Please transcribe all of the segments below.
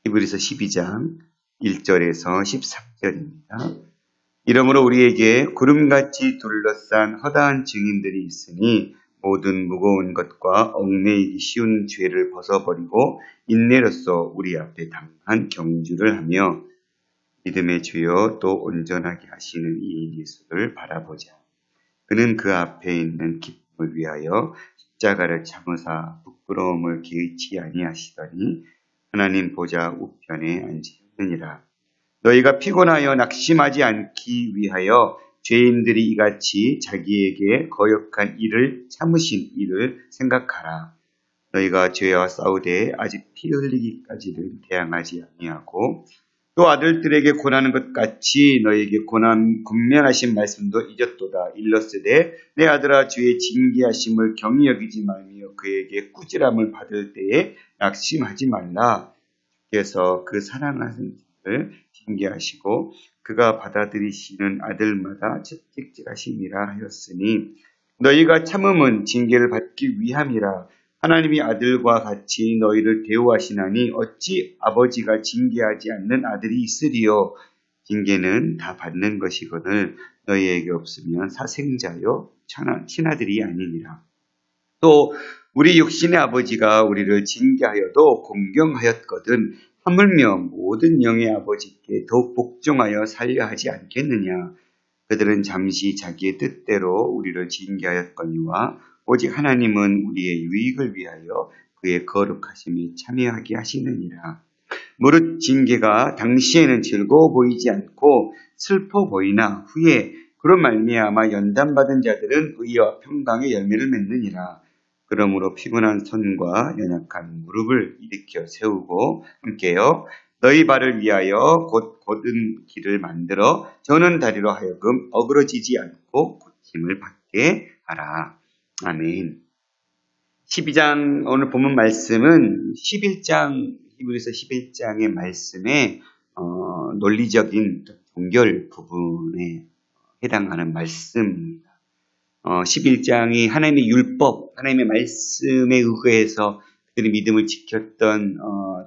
히브리서 12장 1절에서 13절입니다. 이러므로 우리에게 구름같이 둘러싼 허다한 증인들이 있으니 모든 무거운 것과 얽매이기 쉬운 죄를 벗어버리고 인내로써 우리 앞에 당한 경주를 하며 믿음의 주여 또 온전하게 하시는 이 예수를 바라보자. 그는 그 앞에 있는 기쁨을 위하여 십자가를 참으사 부끄러움을 개의치 아니하시더니 하나님 보좌 우편에 앉으셨느니라. 너희가 피곤하여 낙심하지 않기 위하여 죄인들이 이같이 자기에게 거역한 일을 참으신 일을 생각하라. 너희가 죄와 싸우되 아직 피 흘리기까지는 대항하지 아니하고 또 아들들에게 권하는 것 같이 너희에게 권면하신 말씀도 잊었도다. 일렀으되 내 아들아 주의 징계하심을 경히 여기지 말며 그에게 꾸지람을 받을 때에 낙심하지 말라. 주께서 그 사랑하는 자를 징계하시고 그가 받아들이시는 아들마다 채찍질하심이라 하였으니 너희가 참음은 징계를 받기 위함이라. 하나님이 아들과 같이 너희를 대우하시나니 어찌 아버지가 징계하지 않는 아들이 있으리요. 징계는 다 받는 것이거늘 너희에게 없으면 사생자요 친아들이 아니니라. 또 우리 육신의 아버지가 우리를 징계하여도 공경하였거든 하물며 모든 영의 아버지께 더욱 복종하여 살려 하지 않겠느냐. 그들은 잠시 자기의 뜻대로 우리를 징계하였거니와 오직 하나님은 우리의 유익을 위하여 그의 거룩하심에 참여하게 하시느니라. 무릇 징계가 당시에는 즐거워 보이지 않고 슬퍼 보이나 후에 그런 말미암아 연단받은 자들은 의와 평강의 열매를 맺느니라. 그러므로 피곤한 손과 연약한 무릎을 일으켜 세우고 함께요 너희 발을 위하여 곧 곧은 길을 만들어 저는 다리로 하여금 어그러지지 않고 고침을 받게 하라. 아멘. 12장 오늘 본문 말씀은 11장 히브리서 11장의 말씀의 논리적인 종결 부분에 해당하는 말씀입니다. 11장이 하나님의 율법, 하나님의 말씀에 의거해서 그들의 믿음을 지켰던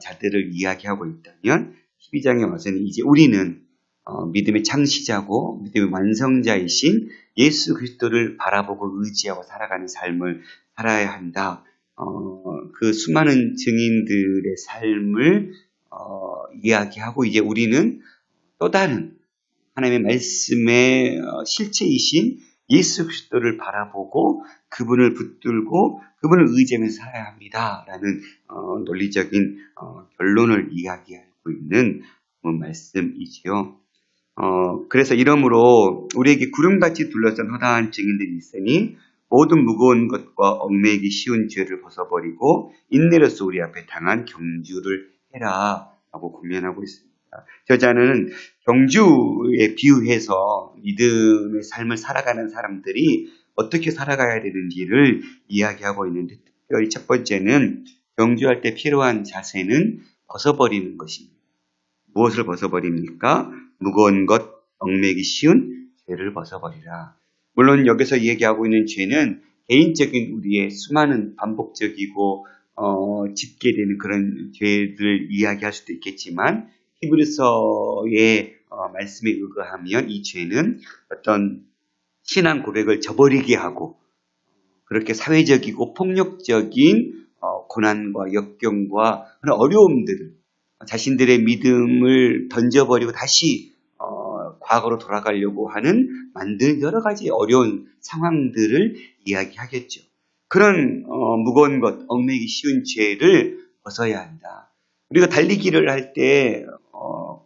자들을 이야기하고 있다면 12장에 와서는 이제 우리는 믿음의 창시자고 믿음의 완성자이신 예수 그리스도를 바라보고 의지하고 살아가는 삶을 살아야 한다. 그 수많은 증인들의 삶을 이야기하고 이제 우리는 또 다른 하나님의 말씀의 실체이신 예수 그리스도를 바라보고 그분을 붙들고 그분을 의지하면서 살아야 합니다라는 논리적인 결론을 이야기하고 있는 말씀이지요. 그래서 이러므로 우리에게 구름같이 둘러싼 허다한 증인들이 있으니 모든 무거운 것과 얽매이기 쉬운 죄를 벗어버리고 인내로써 우리 앞에 당한 경주를 해라 라고 권면하고 있습니다. 저자는 경주에 비유해서 믿음의 삶을 살아가는 사람들이 어떻게 살아가야 되는지를 이야기하고 있는데 특별히 첫 번째는 경주할 때 필요한 자세는 벗어버리는 것입니다. 무엇을 벗어버립니까? 무거운 것, 얽매이기 쉬운 죄를 벗어버리라. 물론 여기서 얘기하고 있는 죄는 개인적인 우리의 수많은 반복적이고 짚게 되는 그런 죄를 이야기할 수도 있겠지만 히브리서의 말씀에 의거하면 이 죄는 어떤 신앙 고백을 저버리게 하고 그렇게 사회적이고 폭력적인 고난과 역경과 그런 어려움들을 자신들의 믿음을 던져버리고 다시 과거로 돌아가려고 하는 만든 여러 가지 어려운 상황들을 이야기하겠죠. 그런 무거운 것, 얽매이기 쉬운 죄를 벗어야 한다. 우리가 달리기를 할 때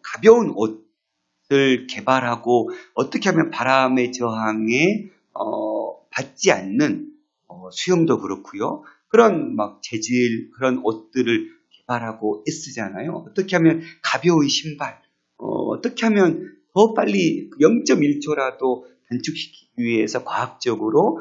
가벼운 옷을 개발하고 어떻게 하면 바람의 저항에 받지 않는 수영도 그렇고요. 그런 막 재질 그런 옷들을 개발하고 애쓰잖아요. 어떻게 하면 가벼운 신발, 어떻게 하면 더 빨리 0.1초라도 단축시키기 위해서 과학적으로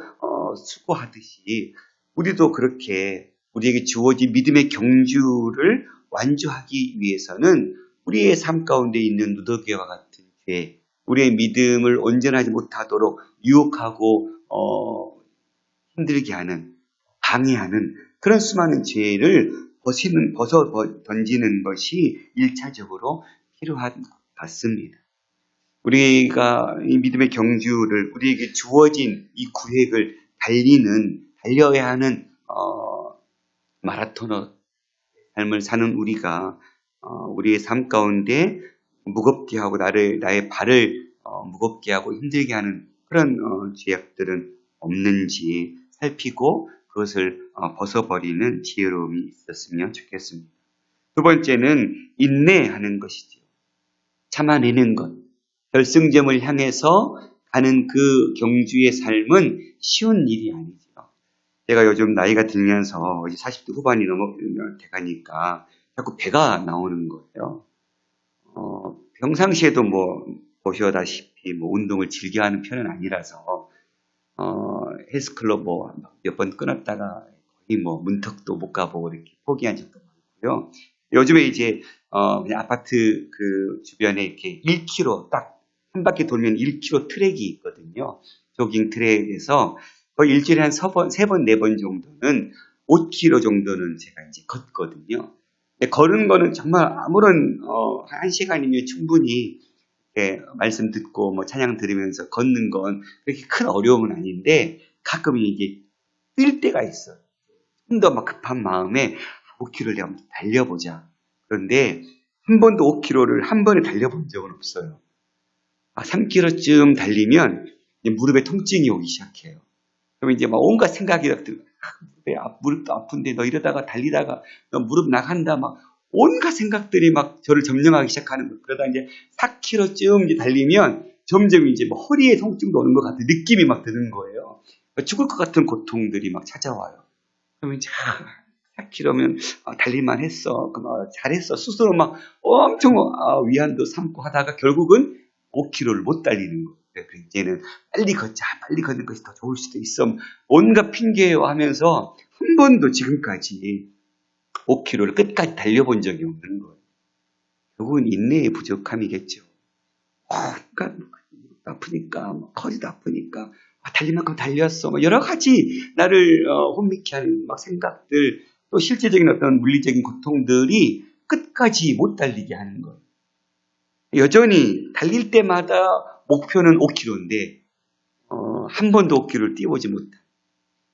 수고하듯이 우리도 그렇게 우리에게 주어진 믿음의 경주를 완주하기 위해서는 우리의 삶 가운데 있는 누더기와 같은 죄, 우리의 믿음을 온전하지 못하도록 유혹하고 힘들게 하는, 방해하는 그런 수많은 죄를 던지는 것이 1차적으로 필요한 것 같습니다. 우리가 이 믿음의 경주를 우리에게 주어진 이 구획을 달려야 하는 마라토너 삶을 사는 우리가 우리의 삶 가운데 무겁게 하고 나의 발을 무겁게 하고 힘들게 하는 그런 죄악들은 없는지 살피고 그것을 벗어버리는 지혜로움이 있었으면 좋겠습니다. 두 번째는 인내하는 것이죠. 참아내는 것. 결승점을 향해서 가는 그 경주의 삶은 쉬운 일이 아니죠. 제가 요즘 나이가 들면서 40대 후반이 돼가니까 자꾸 배가 나오는 거예요. 평상시에도 보시다시피 운동을 즐겨하는 편은 아니라서 헬스클럽 몇 번 끊었다가 거의 문턱도 못 가보고 이렇게 포기한 적도 많고요. 요즘에 이제 그냥 아파트 그 주변에 이렇게 1km 딱 한 바퀴 돌면 1km 트랙이 있거든요. 조깅 트랙에서 거의 일주일에 한 3번, 4번 정도는 5km 정도는 제가 이제 걷거든요. 근데 걸은 거는 정말 아무런 1시간이면 충분히 말씀 듣고 찬양 들으면서 걷는 건 그렇게 큰 어려움은 아닌데 가끔 이게 뛸 때가 있어요. 좀 더 급한 마음에 5km를 내가 한번 달려보자. 그런데 한 번도 5km를 한 번에 달려본 적은 없어요. 3km쯤 달리면 무릎에 통증이 오기 시작해요. 그러면 이제 온갖 생각이 들고 무릎도 아픈데 너 이러다가 달리다가 너 무릎 나간다 온갖 생각들이 저를 점령하기 시작하는 거예요. 그러다 이제 4km쯤 이제 달리면 점점 이제 허리에 통증도 오는 것 같은 느낌이 드는 거예요. 죽을 것 같은 고통들이 찾아와요. 그러면 이제 4km면 달릴만 했어. 잘했어. 스스로 엄청 위안도 삼고 하다가 결국은 5km를 못 달리는 거예요. 그래서 이제는 빨리 걷자. 빨리 걷는 것이 더 좋을 수도 있어. 온갖 핑계요 하면서 한 번도 지금까지 5km를 끝까지 달려본 적이 없는 거예요. 결국은 인내의 부족함이겠죠. 그러니까 아프니까 허리도 아프니까 달릴 만큼 달렸어. 여러 가지 나를 혼미케 하는 생각들, 또 실제적인 어떤 물리적인 고통들이 끝까지 못 달리게 하는 거예요. 여전히 달릴 때마다 목표는 5km인데 한 번도 5km를 뛰어보지 못한.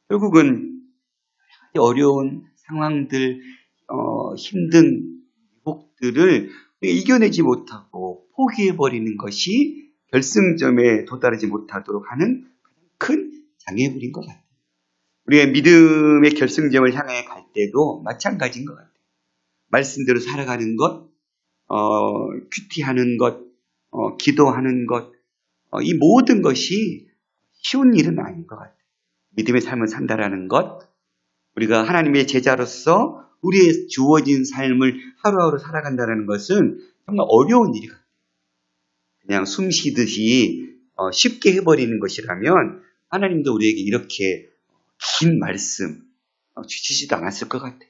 결국은 어려운 상황들, 힘든 유혹들을 이겨내지 못하고 포기해버리는 것이 결승점에 도달하지 못하도록 하는 큰 장애물인 것 같아요. 우리의 믿음의 결승점을 향해 갈 때도 마찬가지인 것 같아요. 말씀대로 살아가는 것, 큐티하는 것, 기도하는 것, 이 모든 것이 쉬운 일은 아닌 것 같아요. 믿음의 삶을 산다라는 것, 우리가 하나님의 제자로서 우리의 주어진 삶을 하루하루 살아간다는 것은 정말 어려운 일이 같아요. 그냥 숨 쉬듯이 쉽게 해버리는 것이라면 하나님도 우리에게 이렇게 긴 말씀 주시지도 않았을 것 같아요.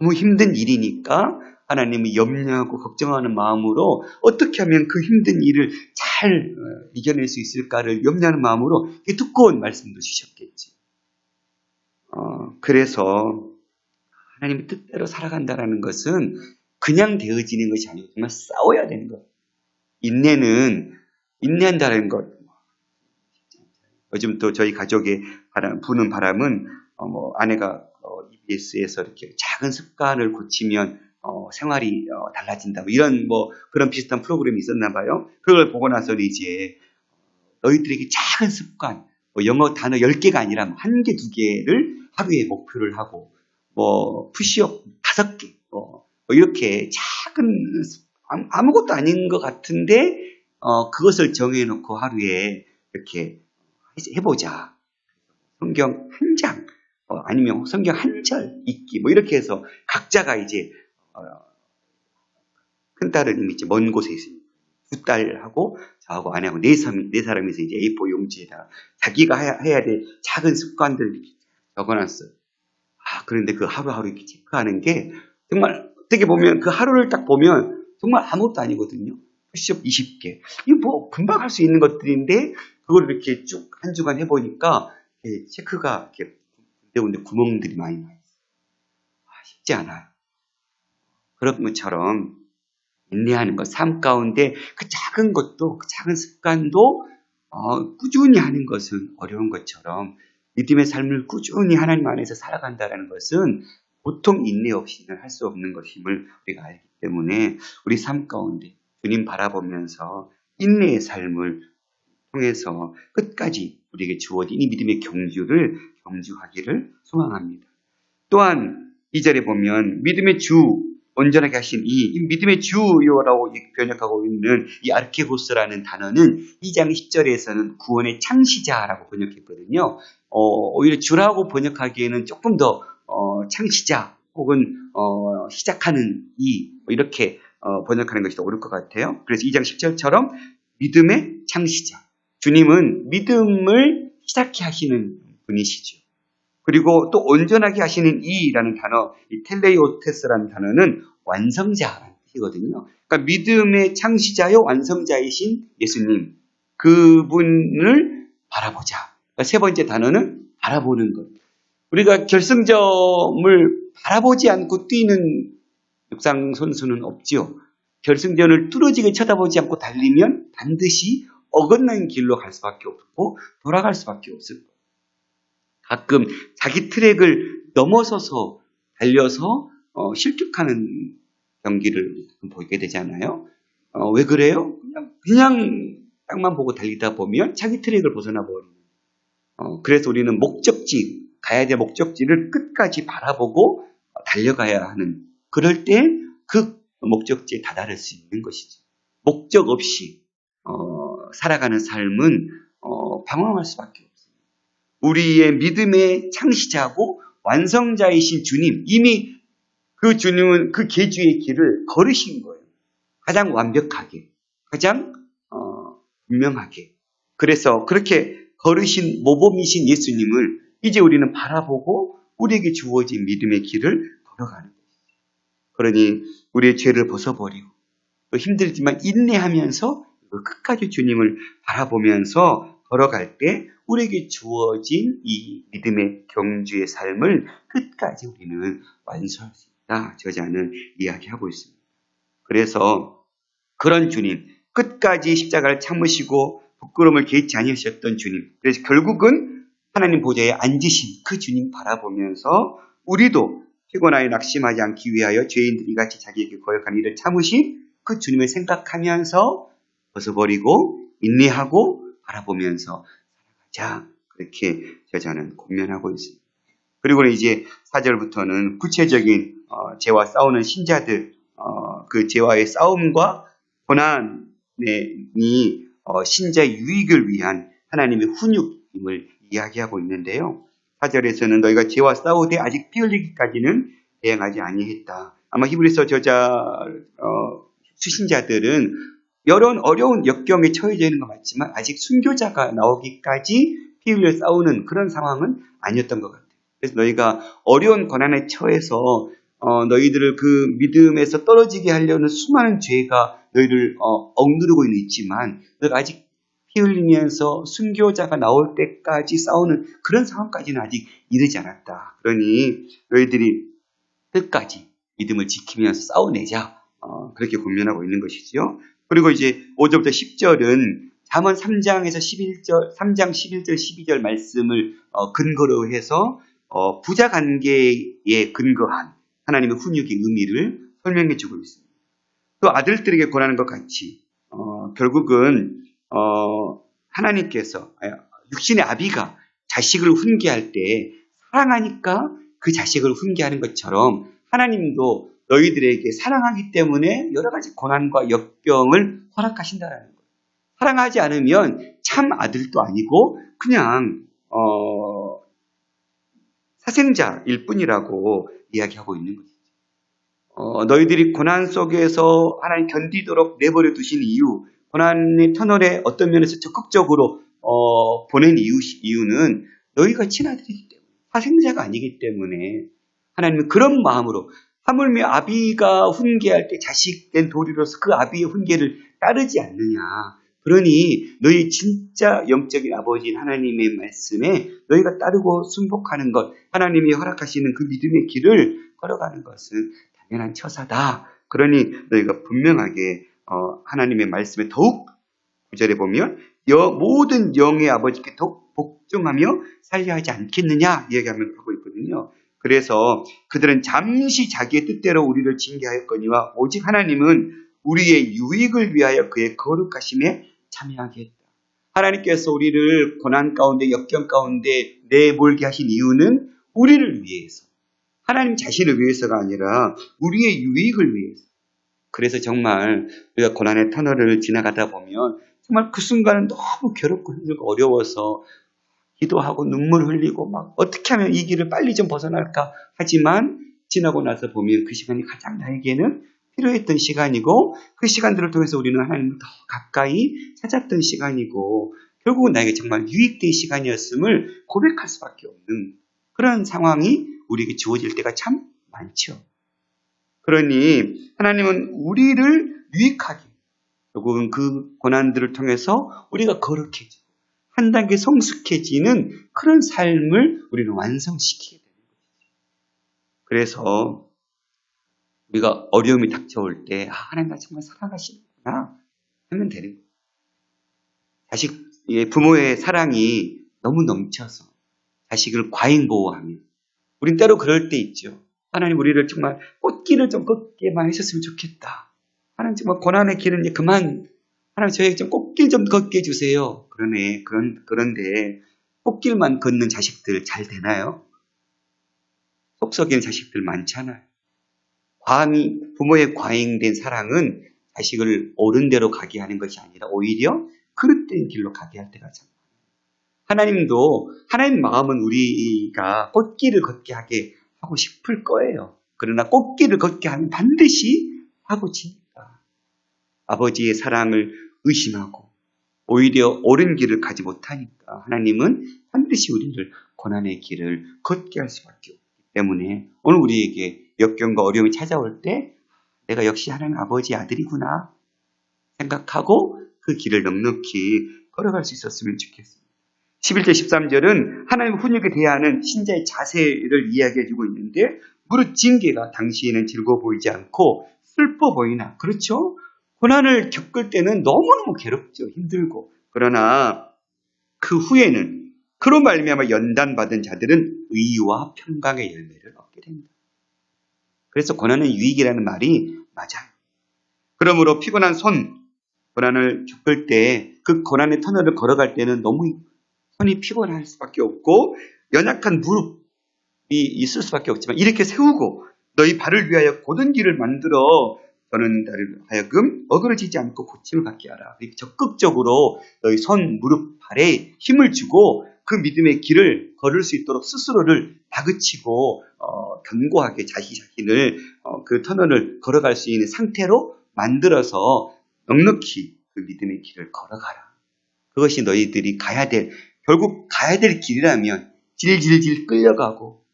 너무 힘든 일이니까 하나님이 염려하고 걱정하는 마음으로 어떻게 하면 그 힘든 일을 잘 이겨낼 수 있을까를 염려하는 마음으로 두꺼운 말씀도 주셨겠지. 그래서 하나님의 뜻대로 살아간다는 것은 그냥 되어지는 것이 아니고 정말 싸워야 되는 것. 인내한다는 것. 요즘 또 저희 가족의 부는 바람은 아내가 EBS에서 이렇게 작은 습관을 고치면 생활이 달라진다. 이런 그런 비슷한 프로그램이 있었나 봐요. 그걸 보고 나서 이제 너희들에게 작은 습관, 영어 단어 10개가 아니라 1개, 2개를 하루에 목표를 하고 푸시업 5개 이렇게 작은 아무것도 아닌 것 같은데 그것을 정해놓고 하루에 이렇게 해보자. 성경 한 장 아니면 성경 한 절 읽기 이렇게 해서 각자가 이제 큰 딸은 이제 먼 곳에 있으니까 2딸하고 저하고 아내하고 네 사람이서 이제 A4 용지에다가 자기가 해야 될 작은 습관들을 적어놨어요. 그런데 그 하루하루 이렇게 체크하는 게 정말 어떻게 보면 그 하루를 딱 보면 정말 아무것도 아니거든요. 푸시업 20개. 이거 금방 할 수 있는 것들인데 그걸 이렇게 쭉 한 주간 해보니까 체크가 이렇게 군데군데 구멍들이 많이 나 있어요. 쉽지 않아요. 그런 것처럼 인내하는 것, 삶 가운데 그 작은 것도, 그 작은 습관도 꾸준히 하는 것은 어려운 것처럼 믿음의 삶을 꾸준히 하나님 안에서 살아간다는 것은 보통 인내 없이는 할 수 없는 것임을 우리가 알기 때문에 우리 삶 가운데 주님 바라보면서 인내의 삶을 통해서 끝까지 우리에게 주어진 이 믿음의 경주를 경주하기를 소망합니다. 또한 2절에 보면 믿음의 주, 온전하게 하신 이 믿음의 주요라고 번역하고 있는 이 아르케고스라는 단어는 2장 10절에서는 구원의 창시자라고 번역했거든요. 오히려 주라고 번역하기에는 조금 더 창시자 혹은 시작하는 이렇게 번역하는 것이 더 옳을 것 같아요. 그래서 2장 10절처럼 믿음의 창시자. 주님은 믿음을 시작해 하시는 분이시죠. 그리고 또 온전하게 하시는 이라는 단어, 이 텔레이오테스라는 단어는 완성자라는 뜻이거든요. 그러니까 믿음의 창시자요 완성자이신 예수님, 그분을 바라보자. 그러니까 세 번째 단어는 바라보는 것. 우리가 결승점을 바라보지 않고 뛰는 육상 선수는 없지요. 결승전을 뚫어지게 쳐다보지 않고 달리면 반드시 어긋난 길로 갈 수밖에 없고 돌아갈 수밖에 없을 거예요. 가끔 자기 트랙을 넘어서서 달려서 실격하는 경기를 보게 되잖아요. 왜 그래요? 그냥 땅만 보고 달리다 보면 자기 트랙을 벗어나 버리는. 그래서 우리는 목적지, 가야 될 목적지를 끝까지 바라보고 달려가야 하는. 그럴 때 그 목적지에 다다를 수 있는 것이죠. 목적 없이 살아가는 삶은 방황할 수밖에 없어요. 우리의 믿음의 창시자고 완성자이신 주님, 이미 그 주님은 그 계주의 길을 걸으신 거예요. 가장 완벽하게, 가장 분명하게. 그래서 그렇게 걸으신 모범이신 예수님을 이제 우리는 바라보고 우리에게 주어진 믿음의 길을 걸어가는 거예요. 그러니 우리의 죄를 벗어버리고 또 힘들지만 인내하면서 끝까지 주님을 바라보면서 걸어갈 때 우리에게 주어진 이 믿음의 경주의 삶을 끝까지 우리는 완수할 수 있다. 저자는 이야기하고 있습니다. 그래서 그런 주님, 끝까지 십자가를 참으시고 부끄러움을 개의치 아니하셨던 주님, 그래서 결국은 하나님 보좌에 앉으신 그 주님 바라보면서 우리도 피곤하여 낙심하지 않기 위하여 죄인들이 이같이 자기에게 거역한 일을 참으신 그 주님을 생각하면서 벗어버리고 인내하고 바라보면서 살아가자. 그렇게 저자는 권면하고 있습니다. 그리고 이제 4절부터는 구체적인 죄와 싸우는 신자들, 그 죄와의 싸움과 고난이 신자의 유익을 위한 하나님의 훈육임을 이야기하고 있는데요. 4절에서는 너희가 죄와 싸우되 아직 피 흘리기까지는 대항하지 아니했다. 아마 히브리서 저자 수신자들은 여러 어려운 역경에 처해져 있는 것 같지만 아직 순교자가 나오기까지 피 흘려 싸우는 그런 상황은 아니었던 것 같아요. 그래서 너희가 어려운 고난에 처해서 너희들을 그 믿음에서 떨어지게 하려는 수많은 죄가 너희를 억누르고 있지만 너희가 아직 피 흘리면서 순교자가 나올 때까지 싸우는 그런 상황까지는 아직 이르지 않았다. 그러니 너희들이 끝까지 믿음을 지키면서 싸워내자. 그렇게 권면하고 있는 것이지요. 그리고 이제 5절부터 10절은 잠언 3장에서 3장 11절 12절 말씀을 근거로 해서 부자 관계에 근거한 하나님의 훈육의 의미를 설명해 주고 있습니다. 또 아들들에게 권하는 것 같이 결국은 하나님께서 육신의 아비가 자식을 훈계할 때 사랑하니까 그 자식을 훈계하는 것처럼 하나님도 너희들에게 사랑하기 때문에 여러 가지 고난과 역경을 허락하신다는 거예요. 사랑하지 않으면 참 아들도 아니고 그냥 사생자일 뿐이라고 이야기하고 있는 거죠. 너희들이 고난 속에서 하나님 견디도록 내버려 두신 이유, 고난의 터널에 어떤 면에서 적극적으로 보낸 이유는 너희가 친아들이기 때문에, 사생자가 아니기 때문에 하나님은 그런 마음으로 하물며 아비가 훈계할 때 자식된 도리로서 그 아비의 훈계를 따르지 않느냐. 그러니 너희 진짜 영적인 아버지인 하나님의 말씀에 너희가 따르고 순복하는 것, 하나님이 허락하시는 그 믿음의 길을 걸어가는 것은 당연한 처사다. 그러니 너희가 분명하게 하나님의 말씀에 더욱 9절에 보면 모든 영의 아버지께 더욱 복종하며 살려 하지 않겠느냐 이야기하고 있거든요. 그래서 그들은 잠시 자기의 뜻대로 우리를 징계하였거니와 오직 하나님은 우리의 유익을 위하여 그의 거룩하심에 참여하게 했다. 하나님께서 우리를 고난 가운데 역경 가운데 내몰게 하신 이유는 우리를 위해서, 하나님 자신을 위해서가 아니라 우리의 유익을 위해서. 그래서 정말 우리가 고난의 터널을 지나가다 보면 정말 그 순간은 너무 괴롭고 힘들고 어려워서 기도하고 눈물 흘리고 막 어떻게 하면 이 길을 빨리 좀 벗어날까 하지만 지나고 나서 보면 그 시간이 가장 나에게는 필요했던 시간이고 그 시간들을 통해서 우리는 하나님을 더 가까이 찾았던 시간이고 결국은 나에게 정말 유익된 시간이었음을 고백할 수밖에 없는 그런 상황이 우리에게 주어질 때가 참 많죠. 그러니 하나님은 우리를 유익하게 결국은 그 고난들을 통해서 우리가 거룩해지고 한 단계 성숙해지는 그런 삶을 우리는 완성시키게 되는 거죠. 그래서 우리가 어려움이 닥쳐올 때 하나님 나 정말 사랑하시는구나 하면 되는 거예요. 부모의 사랑이 너무 넘쳐서 자식을 과잉 보호하면 우린 때로 그럴 때 있죠. 하나님 우리를 정말 꽃길을 좀 걷게만 하셨으면 좋겠다. 하나님 정말 고난의 길은 이제 그만 하나님 저에게 좀 꽃길 좀 걷게 해주세요. 그런데 꽃길만 걷는 자식들 잘 되나요? 속 썩이는 자식들 많잖아요. 부모의 과잉된 사랑은 자식을 옳은 대로 가게 하는 것이 아니라 오히려 그릇된 길로 가게 할 때가 참 많아요. 하나님도 하나님 마음은 우리가 꽃길을 걷게 하게 하고 싶을 거예요. 그러나 꽃길을 걷게 하면 반드시 하고 지니까 아버지의 사랑을 의심하고 오히려 옳은 길을 가지 못하니까 하나님은 반드시 우리를 고난의 길을 걷게 할 수밖에 없기 때문에 오늘 우리에게 역경과 어려움이 찾아올 때 내가 역시 하나님 아버지의 아들이구나 생각하고 그 길을 넉넉히 걸어갈 수 있었으면 좋겠습니다. 11절 13절은 하나님 훈육에 대하는 신자의 자세를 이야기해주고 있는데 무릇 징계가 당시에는 즐거워 보이지 않고 슬퍼 보이나 그렇죠? 고난을 겪을 때는 너무너무 괴롭죠. 힘들고. 그러나 그 후에는 그로 말미암아 연단받은 자들은 의와 평강의 열매를 얻게 된다. 그래서 고난은 유익이라는 말이 맞아요. 그러므로 피곤한 고난을 겪을 때 그 고난의 터널을 걸어갈 때는 너무 손이 피곤할 수밖에 없고 연약한 무릎이 있을 수밖에 없지만 이렇게 세우고 너희 발을 위하여 곧은 길을 만들어 저는 나를 하여금 어그러지지 않고 고침을 갖게 하라. 이렇게 적극적으로 너희 손, 무릎, 발에 힘을 주고 그 믿음의 길을 걸을 수 있도록 스스로를 다그치고 견고하게 자신을 그 터널을 걸어갈 수 있는 상태로 만들어서 넉넉히 그 믿음의 길을 걸어가라. 그것이 너희들이 결국 가야 될 길이라면 질질질 끌려가고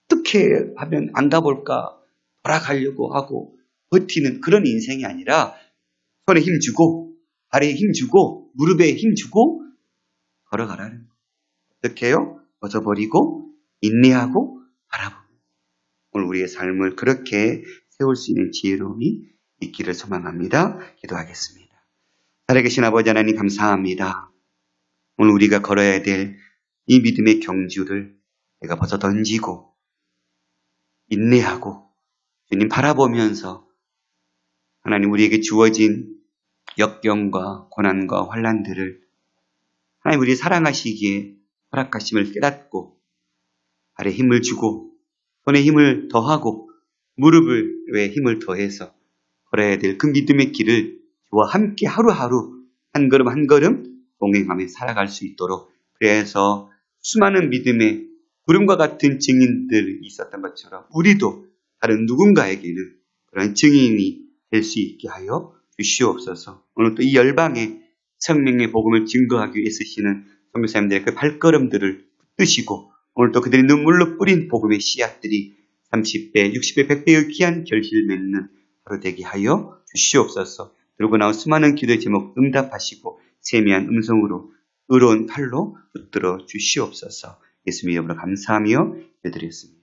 어떻게 하면 안 가볼까 돌아가려고 하고 버티는 그런 인생이 아니라 손에 힘주고 발에 힘주고 무릎에 힘주고 걸어가라는 거예요. 어떻게 해요? 벗어버리고 인내하고 바라보고 오늘 우리의 삶을 그렇게 세울 수 있는 지혜로움이 있기를 소망합니다. 기도하겠습니다. 살아계신 아버지 하나님 감사합니다. 오늘 우리가 걸어야 될 이 믿음의 경주를 내가 벗어 던지고 인내하고 주님 바라보면서 하나님 우리에게 주어진 역경과 고난과 환난들을 하나님 우리 사랑하시기에 허락하심을 깨닫고 발에 힘을 주고 손에 힘을 더하고 무릎에 힘을 더해서 걸어야 될 그 믿음의 길을 주와 함께 하루하루 한 걸음 한 걸음 동행하며 살아갈 수 있도록 그래서 수많은 믿음의 구름과 같은 증인들이 있었던 것처럼 우리도 다른 누군가에게는 그런 증인이 될 수 있게 하여 주시옵소서. 오늘 또 이 열방에 생명의 복음을 증거하기 위해 쓰시는 선교사님들의 그 발걸음들을 붙드시고 오늘 또 그들이 눈물로 뿌린 복음의 씨앗들이 30배, 60배, 100배의 귀한 결실 맺는 하루 되게 하여 주시옵소서. 들고 나온 수많은 기도의 제목 응답하시고 세미한 음성으로 의로운 팔로 붙들어 주시옵소서. 예수님의 이름으로 감사하며 기도드렸습니다.